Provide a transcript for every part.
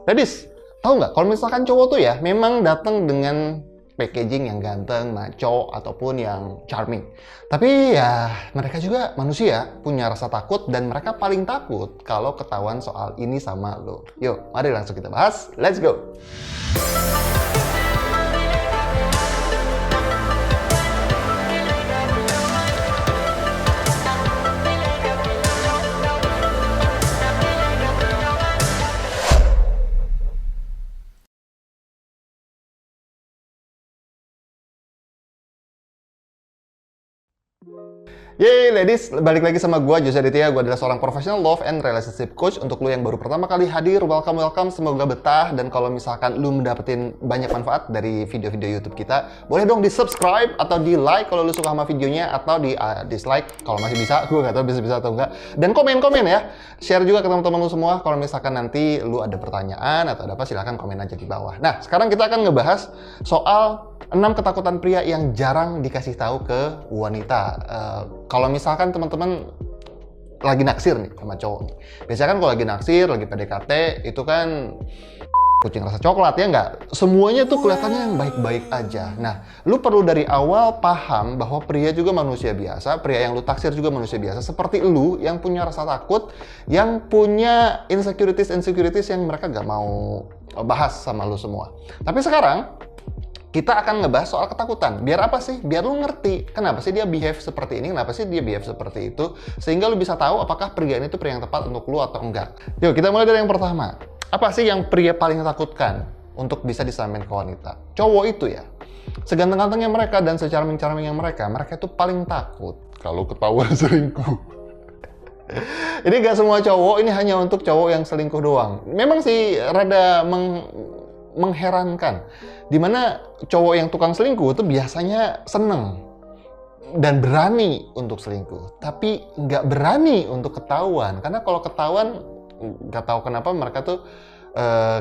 Ladies, tahu nggak kalau misalkan cowok tuh ya memang datang dengan packaging yang ganteng, maco, ataupun yang charming. Tapi ya mereka juga manusia, punya rasa takut dan mereka paling takut kalau ketahuan soal ini sama lo. Yuk, mari langsung kita bahas. Let's go! Yeay ladies, balik lagi sama gue Jose Aditya. Gue adalah seorang professional love and relationship coach. Untuk lu yang baru pertama kali hadir, welcome. Semoga betah. Dan kalau misalkan lu mendapetin banyak manfaat dari video-video YouTube kita, boleh dong di subscribe atau di like kalau lu suka sama videonya, atau di dislike kalau masih bisa. Gue gak tau bisa atau enggak. Dan komen-komen ya. Share juga ke teman-teman lu semua. Kalau misalkan nanti lu ada pertanyaan atau ada apa, silahkan komen aja di bawah. Nah, sekarang kita akan ngebahas soal 6 ketakutan pria yang jarang dikasih tahu ke wanita. Kalau misalkan teman-teman lagi naksir nih sama cowok nih. Biasanya kan kalau lagi naksir, lagi PDKT, itu kan kucing rasa coklat ya nggak? Semuanya tuh kelihatannya yang baik-baik aja. Nah, lu perlu dari awal paham bahwa pria juga manusia biasa, pria yang lu taksir juga manusia biasa, seperti lu yang punya rasa takut, yang punya insecurities yang mereka nggak mau bahas sama lu semua. Tapi sekarang kita akan ngebahas soal ketakutan. Biar apa sih? Biar lu ngerti kenapa sih dia behave seperti ini, kenapa sih dia behave seperti itu, sehingga lu bisa tahu apakah pria ini tuh pria yang tepat untuk lu atau enggak. Yuk, kita mulai dari yang pertama. Apa sih yang pria paling takutkan untuk bisa disamain ke wanita? Cowok itu ya, seganteng-gantengnya mereka dan secharming-charmingnya mereka itu paling takut kalau ketahuan selingkuh. Ini gak semua cowok, ini hanya untuk cowok yang selingkuh doang. Memang sih rada mengherankan, dimana cowok yang tukang selingkuh itu biasanya seneng dan berani untuk selingkuh, tapi nggak berani untuk ketahuan, karena kalau ketahuan nggak tahu kenapa mereka tuh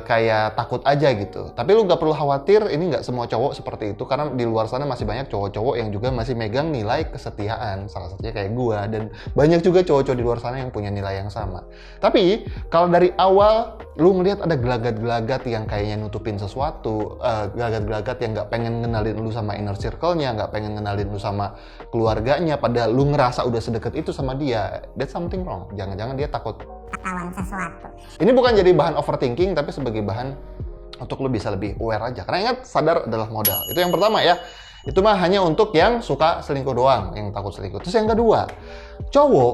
kayak takut aja gitu. Tapi lu nggak perlu khawatir, ini nggak semua cowok seperti itu, karena di luar sana masih banyak cowok-cowok yang juga masih megang nilai kesetiaan, salah satunya kayak gua, dan banyak juga cowok-cowok di luar sana yang punya nilai yang sama. Tapi kalau dari awal lu ngelihat ada gelagat-gelagat yang kayaknya nutupin sesuatu, gelagat-gelagat yang nggak pengen ngenalin lu sama inner circle-nya, nggak pengen ngenalin lu sama keluarganya, padahal lu ngerasa udah sedekat itu sama dia, that's something wrong. Jangan-jangan dia takut ketahuan sesuatu. Ini bukan jadi bahan overthinking, tapi sebagai bahan untuk lu bisa lebih aware aja. Karena ingat, sadar adalah modal. Itu yang pertama ya. Itu mah hanya untuk yang suka selingkuh doang, yang takut selingkuh. Terus yang kedua, cowok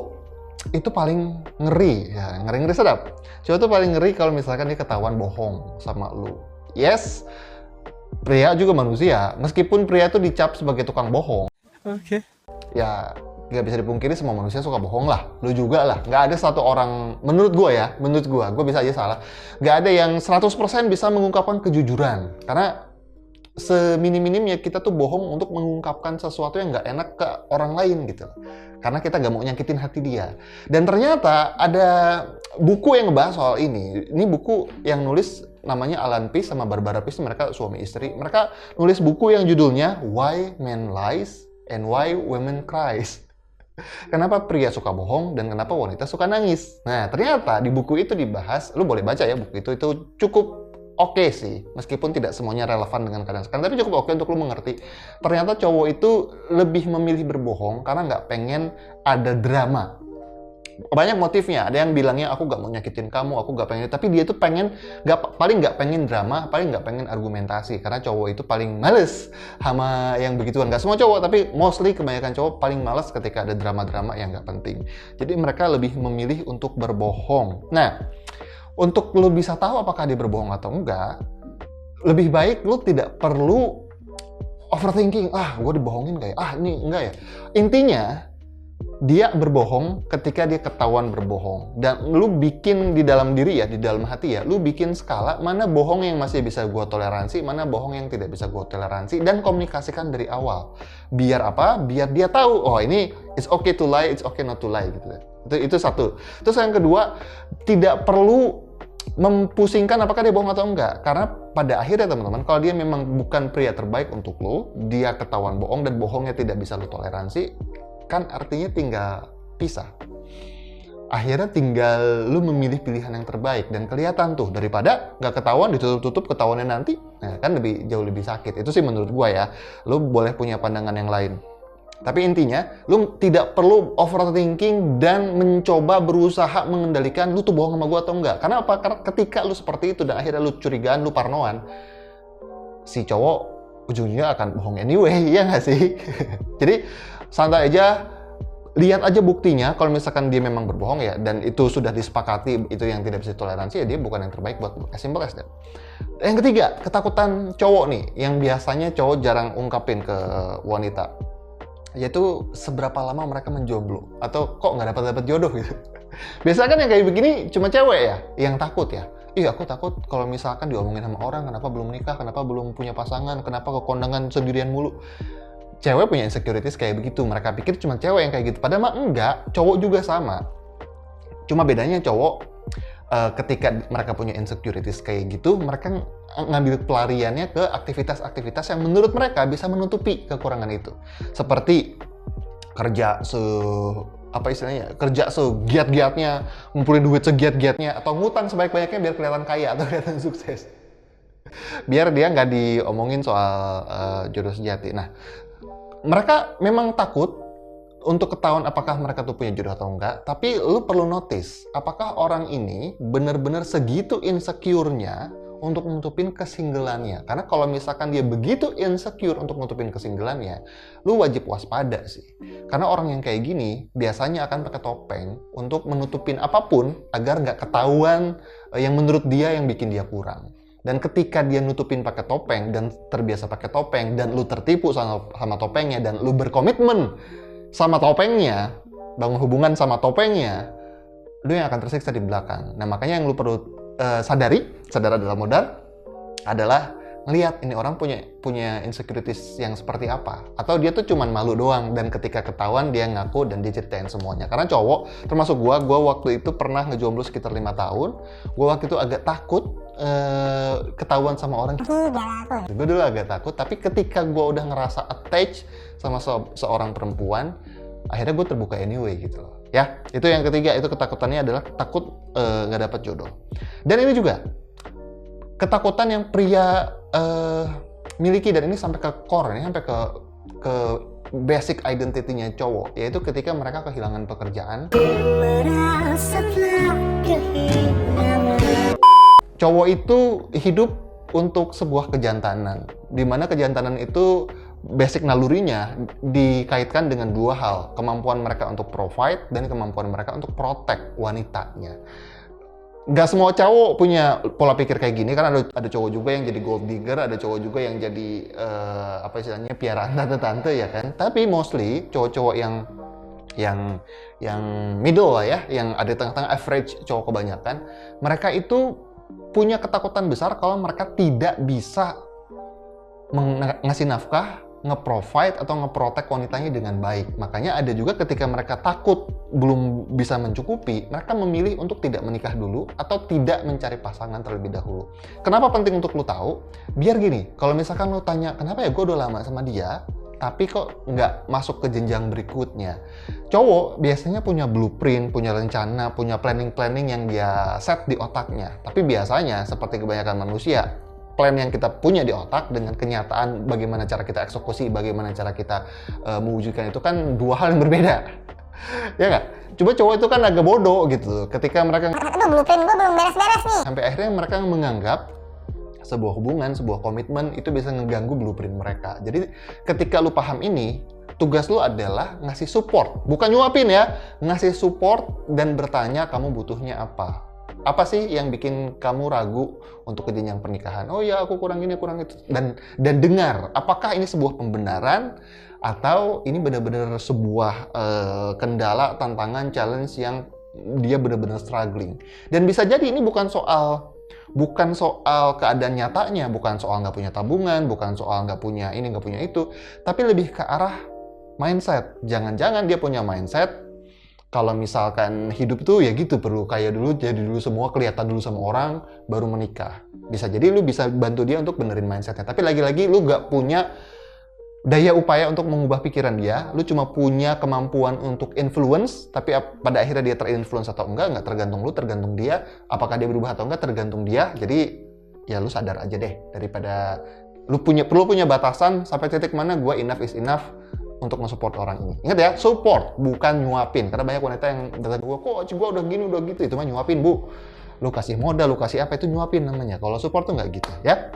itu paling ngeri, ya ngeri-ngeri sedap. Cowok itu paling ngeri kalau misalkan dia ketahuan bohong sama lu. Yes, pria juga manusia. Meskipun pria itu dicap sebagai tukang bohong. Oke. Ya, nggak bisa dipungkiri semua manusia suka bohong lah. Lu juga lah. Nggak ada satu orang, menurut gue bisa aja salah, nggak ada yang 100% bisa mengungkapkan kejujuran. Karena seminim-minimnya kita tuh bohong untuk mengungkapkan sesuatu yang nggak enak ke orang lain gitu. Karena kita nggak mau nyakitin hati dia. Dan ternyata ada buku yang ngebahas soal ini. Ini buku yang nulis namanya Alan Peace sama Barbara Peace, mereka suami istri. Mereka nulis buku yang judulnya Why Men Lies and Why Women Cries. Kenapa pria suka bohong dan kenapa wanita suka nangis. Nah, ternyata di buku itu dibahas, lu boleh baca ya buku itu cukup oke sih, meskipun tidak semuanya relevan dengan keadaan sekarang, tapi cukup oke untuk lu mengerti. Ternyata cowok itu lebih memilih berbohong karena nggak pengen ada drama. Banyak motifnya, ada yang bilangnya aku nggak mau nyakitin kamu, aku nggak pengen, tapi dia tuh paling nggak pengen drama, paling nggak pengen argumentasi, karena cowok itu paling males sama yang begituan. Nggak semua cowok, tapi mostly kebanyakan cowok paling males ketika ada drama-drama yang nggak penting. Jadi mereka lebih memilih untuk berbohong. Nah, untuk lu bisa tahu apakah dia berbohong atau enggak, lebih baik lu tidak perlu overthinking, gue dibohongin kayak, ini enggak ya. Intinya, dia berbohong ketika dia ketahuan berbohong. Dan lu bikin di dalam diri ya, di dalam hati ya, lu bikin skala mana bohong yang masih bisa gua toleransi, mana bohong yang tidak bisa gua toleransi, dan komunikasikan dari awal. Biar apa? Biar dia tahu, oh ini it's okay to lie, it's okay not to lie gitu. Itu satu. Terus yang kedua, tidak perlu mempusingkan apakah dia bohong atau enggak. Karena pada akhirnya teman-teman, kalau dia memang bukan pria terbaik untuk lu, dia ketahuan bohong dan bohongnya tidak bisa lu toleransi, kan artinya tinggal pisah. akhirnya tinggal lu memilih pilihan yang terbaik dan kelihatan tuh, daripada nggak ketahuan ditutup-tutup ketahuannya nanti, nah kan jauh lebih sakit. Itu sih menurut gua ya. Lu boleh punya pandangan yang lain. Tapi intinya, lu tidak perlu overthinking dan mencoba berusaha mengendalikan lu tuh bohong sama gua atau enggak. Karena apa? Karena ketika lu seperti itu dan akhirnya lu curigaan, lu parnoan, si cowok ujungnya akan bohong anyway, ya nggak sih? Jadi santai aja. Lihat aja buktinya, kalau misalkan dia memang berbohong ya, dan itu sudah disepakati, itu yang tidak bisa toleransi, ya dia bukan yang terbaik buat as simple as that. Yang ketiga, ketakutan cowok nih, yang biasanya cowok jarang ungkapin ke wanita, yaitu seberapa lama mereka menjomblo, atau kok nggak dapat jodoh gitu. Biasanya kan yang kayak begini cuma cewek ya, yang takut ya. Ih, aku takut kalau misalkan diomongin sama orang, kenapa belum nikah, kenapa belum punya pasangan, kenapa ke kondangan sendirian mulu. Cewek punya insecurities kayak begitu, mereka pikir cuma cewek yang kayak gitu, padahal mah enggak, cowok juga sama. Cuma bedanya cowok ketika mereka punya insecurities kayak gitu, mereka ngambil pelariannya ke aktivitas-aktivitas yang menurut mereka bisa menutupi kekurangan itu. Seperti kerja kerja segiat-giatnya, ngumpulin duit segiat-giatnya, atau ngutang sebanyak-banyaknya biar kelihatan kaya atau kelihatan sukses. Biar dia nggak diomongin soal jodoh sejati. Nah, mereka memang takut untuk ketahuan apakah mereka tuh punya jodoh atau enggak, tapi lu perlu notice, apakah orang ini benar-benar segitu insecure-nya untuk nutupin kesinggelannya. Karena kalau misalkan dia begitu insecure untuk nutupin kesinggelannya, lu wajib waspada sih. Karena orang yang kayak gini biasanya akan pakai topeng untuk menutupin apapun agar nggak ketahuan yang menurut dia yang bikin dia kurang. Dan ketika dia nutupin pakai topeng dan terbiasa pakai topeng dan lu tertipu sama topengnya dan lu berkomitmen sama topengnya, bangun hubungan sama topengnya, lu yang akan tersiksa di belakang. Nah, makanya yang lu perlu sadar adalah modal adalah ngelihat ini orang punya insecurities yang seperti apa, atau dia tuh cuman malu doang dan ketika ketahuan dia ngaku dan dia ceritain semuanya. Karena cowok, termasuk gua waktu itu pernah ngejomblo sekitar 5 tahun. Gua waktu itu agak takut ketahuan sama orang. Gue dulu agak takut, tapi ketika gue udah ngerasa attached sama seorang perempuan, akhirnya gue terbuka anyway gitu loh. Ya, itu yang ketiga, itu ketakutannya adalah takut nggak dapat jodoh. Dan ini juga ketakutan yang pria miliki, dan ini sampai ke core, ini sampai ke basic identity-nya cowok, yaitu ketika mereka kehilangan pekerjaan. Cowok itu hidup untuk sebuah kejantanan, di mana kejantanan itu basic nalurinya dikaitkan dengan dua hal, kemampuan mereka untuk provide dan kemampuan mereka untuk protect wanitanya. Gak semua cowok punya pola pikir kayak gini, karena ada cowok juga yang jadi gold digger, ada cowok juga yang jadi piaraan tante-tante ya kan. Tapi mostly cowok-cowok yang middle lah ya, yang ada di tengah-tengah average cowok kebanyakan, mereka itu punya ketakutan besar kalau mereka tidak bisa ngasih nafkah, nge-provide atau nge-protect wanitanya dengan baik. Makanya ada juga ketika mereka takut belum bisa mencukupi, mereka memilih untuk tidak menikah dulu atau tidak mencari pasangan terlebih dahulu. Kenapa penting untuk lu tahu? Biar gini, kalau misalkan lu tanya, kenapa ya gue udah lama sama dia, tapi kok nggak masuk ke jenjang berikutnya. Cowok biasanya punya blueprint, punya rencana, punya planning-planning yang dia set di otaknya. Tapi biasanya, seperti kebanyakan manusia, plan yang kita punya di otak dengan kenyataan bagaimana cara kita eksekusi, bagaimana cara kita mewujudkan itu kan dua hal yang berbeda. Ya nggak? Coba cowok itu kan agak bodoh gitu. Ketika mereka, aduh blueprint gue belum beres-beres nih. Sampai akhirnya mereka menganggap sebuah hubungan, sebuah komitmen itu bisa ngeganggu blueprint mereka. Jadi ketika lu paham ini, tugas lu adalah ngasih support, bukan nyuapin ya, ngasih support dan bertanya kamu butuhnya apa. Apa sih yang bikin kamu ragu untuk ke jenjang pernikahan? Oh ya, aku kurang ini, kurang itu. Dan dengar, apakah ini sebuah pembenaran atau ini benar-benar sebuah kendala, tantangan, challenge yang dia benar-benar struggling. Dan bisa jadi ini bukan soal keadaan nyatanya, bukan soal nggak punya tabungan, bukan soal nggak punya ini, nggak punya itu, tapi lebih ke arah mindset. Jangan-jangan dia punya mindset kalau misalkan hidup tuh ya gitu, perlu kaya dulu, jadi dulu semua, kelihatan dulu sama orang, baru menikah. Bisa jadi lu bisa bantu dia untuk benerin mindsetnya, tapi lagi-lagi lu daya upaya untuk mengubah pikiran dia, lu cuma punya kemampuan untuk influence, tapi pada akhirnya dia terinfluence atau enggak tergantung lu, tergantung dia. Apakah dia berubah atau enggak tergantung dia. Jadi ya lu sadar aja deh, daripada lu perlu punya batasan sampai titik mana gua enough is enough untuk nge-support orang ini. Ingat ya, support bukan nyuapin. Karena banyak wanita yang datang gua, coach gua udah gini udah gitu, itu mah nyuapin, Bu. Lu kasih modal, lu kasih apa, itu nyuapin namanya. Kalau support tuh nggak gitu ya.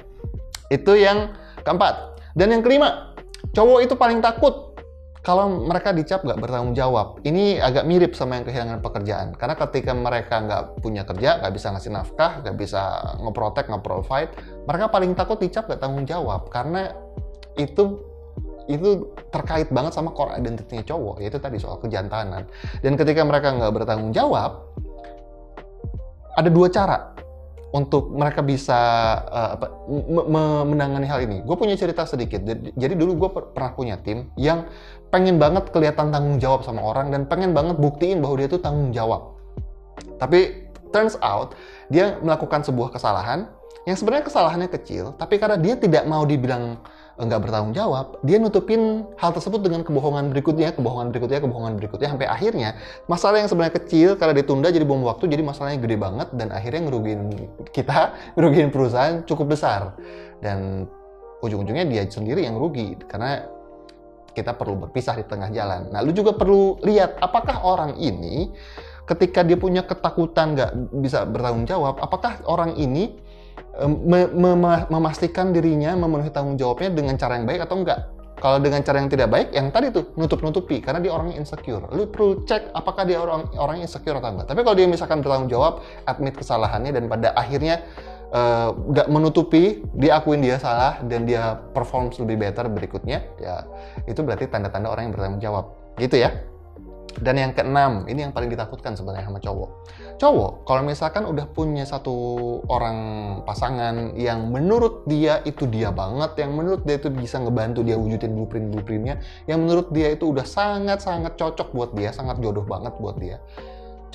Itu yang keempat. Dan yang kelima, cowok itu paling takut kalau mereka dicap nggak bertanggung jawab. Ini agak mirip sama yang kehilangan pekerjaan. Karena ketika mereka nggak punya kerja, nggak bisa ngasih nafkah, nggak bisa nge-protect, nge-provide, mereka paling takut dicap nggak tanggung jawab. Karena itu terkait banget sama core identity-nya cowok, yaitu tadi soal kejantanan. Dan ketika mereka nggak bertanggung jawab, ada dua cara untuk mereka bisa menangani hal ini. Gue punya cerita sedikit. Jadi dulu gue pernah punya tim yang pengen banget kelihatan tanggung jawab sama orang dan pengen banget buktiin bahwa dia tuh tanggung jawab. Tapi turns out dia melakukan sebuah kesalahan yang sebenarnya kesalahannya kecil, tapi karena dia tidak mau dibilang nggak bertanggung jawab, dia nutupin hal tersebut dengan kebohongan berikutnya, sampai akhirnya masalah yang sebenarnya kecil karena ditunda jadi bom waktu, jadi masalahnya gede banget dan akhirnya ngerugiin perusahaan cukup besar. Dan ujung-ujungnya dia sendiri yang rugi karena kita perlu berpisah di tengah jalan. Nah, lu juga perlu lihat apakah orang ini ketika dia punya ketakutan nggak bisa bertanggung jawab, apakah orang ini memastikan dirinya memenuhi tanggung jawabnya dengan cara yang baik atau enggak. Kalau dengan cara yang tidak baik, yang tadi tuh nutup-nutupi karena dia orangnya insecure. Lu perlu cek apakah dia orangnya insecure atau enggak. Tapi kalau dia misalkan bertanggung jawab, admit kesalahannya dan pada akhirnya nggak menutupi, dia akuin dia salah dan dia perform lebih better berikutnya, ya itu berarti tanda-tanda orang yang bertanggung jawab. Gitu ya. Dan yang keenam, ini yang paling ditakutkan sebenarnya sama cowok. Cowok, kalau misalkan udah punya satu orang pasangan yang menurut dia itu dia banget, yang menurut dia itu bisa ngebantu dia wujudin blueprint-blueprintnya, yang menurut dia itu udah sangat-sangat cocok buat dia, sangat jodoh banget buat dia.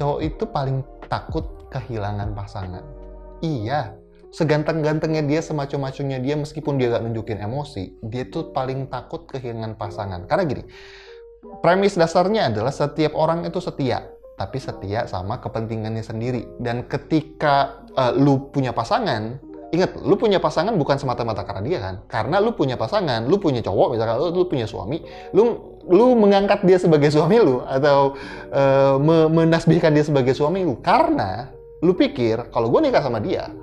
Cowok itu paling takut kehilangan pasangan. Iya, seganteng-gantengnya dia, semacam-macamnya dia, meskipun dia gak nunjukin emosi, dia tuh paling takut kehilangan pasangan. Karena gini, premis dasarnya adalah setiap orang itu setia, tapi setia sama kepentingannya sendiri. Dan ketika lu punya pasangan, ingat, lu punya pasangan bukan semata-mata karena dia kan. Karena lu punya pasangan, lu punya cowok, misalkan lu punya suami, lu mengangkat dia sebagai suami lu, atau menasbihkan dia sebagai suami lu. Karena lu pikir, kalau gue nikah sama dia,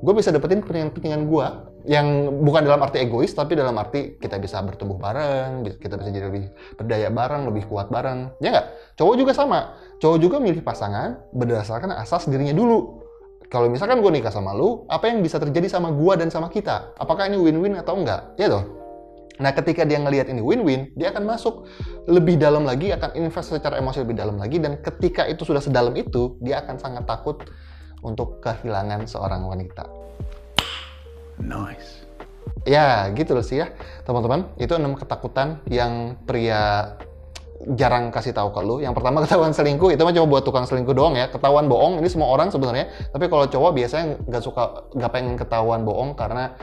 gue bisa dapetin kepentingan gue, yang bukan dalam arti egois, tapi dalam arti kita bisa bertumbuh bareng, kita bisa jadi lebih berdaya bareng, lebih kuat bareng. Ya nggak? Cowok juga sama. Cowok juga milih pasangan berdasarkan asas dirinya dulu. Kalau misalkan gue nikah sama lu, apa yang bisa terjadi sama gue dan sama kita? Apakah ini win-win atau enggak? Ya toh? Nah, ketika dia ngelihat ini win-win, dia akan masuk lebih dalam lagi, akan invest secara emosi lebih dalam lagi, dan ketika itu sudah sedalam itu, dia akan sangat takut untuk kehilangan seorang wanita. Nice. Ya, gitu loh sih ya, teman-teman. Itu 6 ketakutan yang pria jarang kasih tahu ke lu. Yang pertama, ketahuan selingkuh. Itu mah cuma buat tukang selingkuh doang ya. Ketahuan bohong, ini semua orang sebenarnya. Tapi kalau cowok biasanya nggak pengen ketahuan bohong karena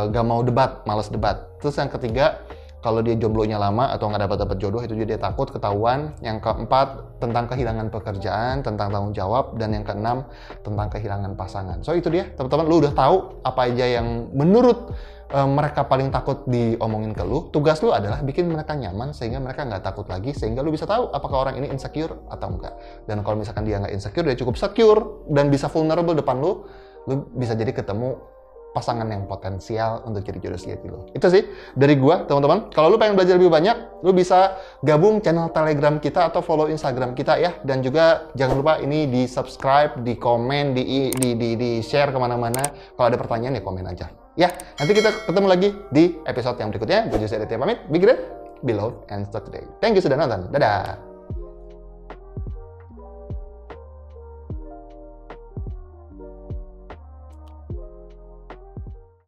nggak mau debat, malas debat. Terus yang ketiga, kalau dia jomblonya lama atau nggak dapat jodoh, itu juga dia takut ketahuan. Yang keempat, tentang kehilangan pekerjaan, tentang tanggung jawab. Dan yang keenam, tentang kehilangan pasangan. So itu dia, teman-teman. Lu udah tahu apa aja yang menurut mereka paling takut diomongin ke lu. Tugas lu adalah bikin mereka nyaman sehingga mereka nggak takut lagi, sehingga lu bisa tahu apakah orang ini insecure atau enggak. Dan kalau misalkan dia nggak insecure, dia cukup secure dan bisa vulnerable depan lu bisa jadi ketemu pasangan yang potensial untuk jadi jodoh sejati lo. Itu sih dari gua, teman-teman. Kalau lu pengen belajar lebih banyak, lu bisa gabung channel Telegram kita atau follow Instagram kita ya. Dan juga jangan lupa ini di subscribe, di komen, di share kemana-mana. Kalau ada pertanyaan ya komen aja. Ya, nanti kita ketemu lagi di episode yang berikutnya. Gue Jose Aditya pamit. Be great, be loved, and start today. Thank you sudah nonton. Dadah.